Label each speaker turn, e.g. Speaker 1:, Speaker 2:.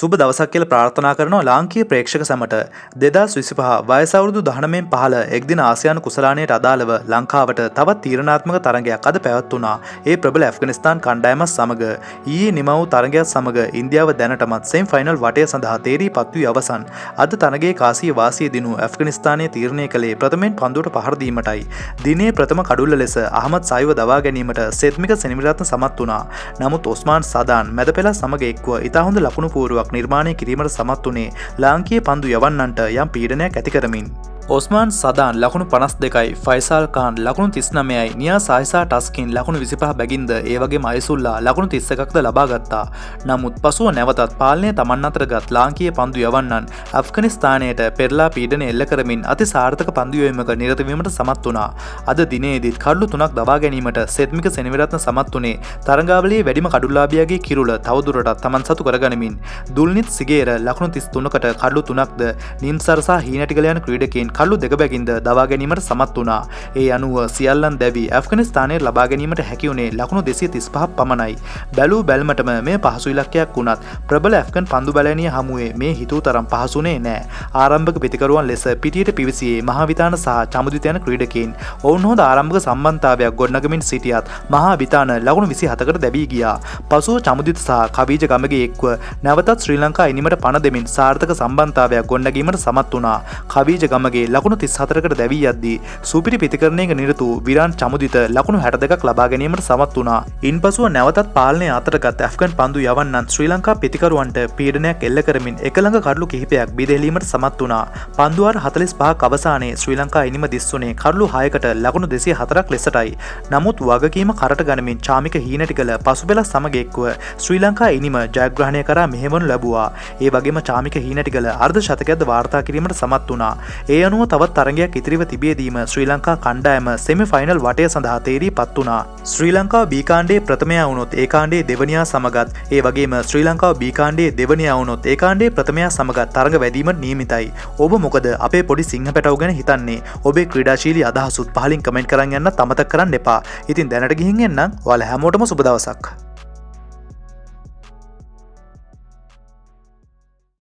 Speaker 1: සුබ දවසක් කියලා ප්‍රාර්ථනා කරනවා ලාංකීය ප්‍රේක්ෂක සැමට 2025 වයස අවුරුදු 19න් පහළ එක්දින ආසියානු කුසලානයට අදාළව ලංකාවට තවත් තීරණාත්මක තරගයක් අද පැවැත්වුණා. ඒ ප්‍රබල ඇෆ්ගනිස්තාන් කණ්ඩායමත් සමග ඊයේ නිම වූ තරගයත් සමග ඉන්දියාව දැනටමත් සෙමි ෆයිනල් වටය සඳහා තේරීපත් වී අවසන්. අද තරගයේ කාසිය වාසිය දිනු ඇෆ්ගනිස්තානය තීරණය කළේ ප්‍රථමයෙන් පන්දුවට පහර දීමටයි. දිනේ ප්‍රථම කඩුල්ල ලෙස අහමද් සයිව දවා ගැනීමට සෙත්මික සෙනවිරත්න සමත් වුණා. නමුත් ඔස්මාන් සදාන් මැද පෙළ සමග එක්ව ඉතා හොඳ ලකුණු පුවරුවක් නිර්මාණය කිරීමට සමත් වුණේ ලාංකීය පන්දු යවන්නන්ට යම් පීඩනයක් ඇති කරමින්. ඔස්මාන් සදාන් ලකුණු 52යි, ෆයිසල් කාන් ලකුණු 39යි, නියා සායිසා ටස්කින් ලකුණු 25 බැගින්ද ඒ වගේම අයසුල්ලා ලකුණු 31ක්ද ලබා ගත්තා. නමුත් පසුව නැවතත් පාලනය තමන් අතර ගත් ලාංකීය පන්දු යවන්නන් ඇෆ්ගනිස්තානයට පෙරලා පීඩනය එල්ල කරමින් අති සාර්ථක පන්දු යැවීමක නිරත වීමට සමත් වුණා. අද දිනේදීත් කඩලු 3ක් දවා ගැනීමට සෙත්මික සෙනවිරත්න සමත් වුණේ තරගාවලියේ වැඩිම කඩුල්ලාභියාගේ කිරුළ තවදුරටත් තමන් සතු කරගනිමින්. දුල්නිත් සිගේර ලකුණු 33කට කඩලු 3ක්ද නිම්සර් සහ හීනටිගල යන ක්‍රීඩකයන් කඩලු දෙක බැගින්ද දවා ගැනීමට සමත් වුණා. ඒ අනුව සියල්ලන් දැවි ඇෆ්ගනිස්තානයේ ලබා ගැනීමට හැකි වුණේ ලකුණු 235ක් පමණයි. බැලූ බැල්මටම මේ පහසු ඉලක්කයක් වුණත් ප්‍රබල ඇෆ්ගන් පන්දු බැලෑනිය හමුවේ මේ හිතූ තරම් පහසුනේ නෑ. ආරම්භක පිතිකරුවන් ලෙස පිටියට පිවිසියේ මහාවිතාන සහ චමුදිත යන ක්‍රීඩකයන්. ඔවුන් හොඳ ආරම්භක සම්බන්ධතාවයක් ගොඩනගමින් සිටියත් මහාවිතාන ලකුණු 27කට දැවී ගියා. පසුව චමුදිත සහ කවීජ ගමගේ එක්ව නැවතත් ශ්‍රී ලංකා ඉනිමට පණ දෙමින් සාර්ථක සම්බන්ධතාවයක් ගොඩනැගීමට සමත් වුණා. කවීජ ගමගේ ලකුණු 34කට දැවී යද්දී සුපිරි පිතිකරණයක නිරත වූ විරාන් චමුදිත ලකුණු 62ක් ලබා ගැනීමට සමත් වුණා. ඉන්පසුව නැවතත් පාලනය අතරගත් ඇෆ්ගන් පන්දු යවන්නන් ශ්‍රී ලංකා පිතිකරුවන්ට පීඩනයක් එල්ල කරමින් එකළඟ කඩලු කිහිපයක් බිදෙලීමට සමත් වුණා. පන්දුවාර 45ක් අවසානයේ ශ්‍රී ලංකා ඉනිම දිස්වුණේ කඩලු 6කට ලකුණු 204ක් ලෙසටයි. නමුත් වගකීම කරට ගනිමින් චාමික හීනටිගල පසුපෙළ සමග එක්ව ශ්‍රී ලංකා ඉනිම ජයග්‍රහණය කරා මෙහෙවනු ලැබුවා. ඒ වගේම චාමික හීනටිගල අර්ධ ශතකයක්ද වාර්තා කිරීමට සමත් වුණා. ඒ අනුව තවත් තරගයක් ඉතිරිව තිබියදීම ශ්‍රී ලංකා කණ්ඩායම සෙමි ෆයිනල් වටය සඳහා තේරීපත් වුණා. ශ්‍රී ලංකාව B කාණ්ඩයේ ප්‍රථමයා වුණොත් ඒ කාණ්ඩයේ දෙවනියා සමගත් ඒ වගේම ශ්‍රී ලංකාව B කාණ්ඩයේ දෙවනියා වුණොත් ඒ කාණ්ඩයේ ප්‍රථමයා සමගත් තරග වැදීමට නියමිතයි. ඔබ මොකද අපේ පොඩි සිංහ පැටව ගැන හිතන්නේ? ඔබේ ක්‍රීඩාශීලී අදහසුත් පහලින් කමෙන්ට් කරන් යන්න අමතක කරන්න එපා. ඉතින් දැනට ගිහින් එන්නම්. ඔයාලා හැමෝටම සුබ දවසක්.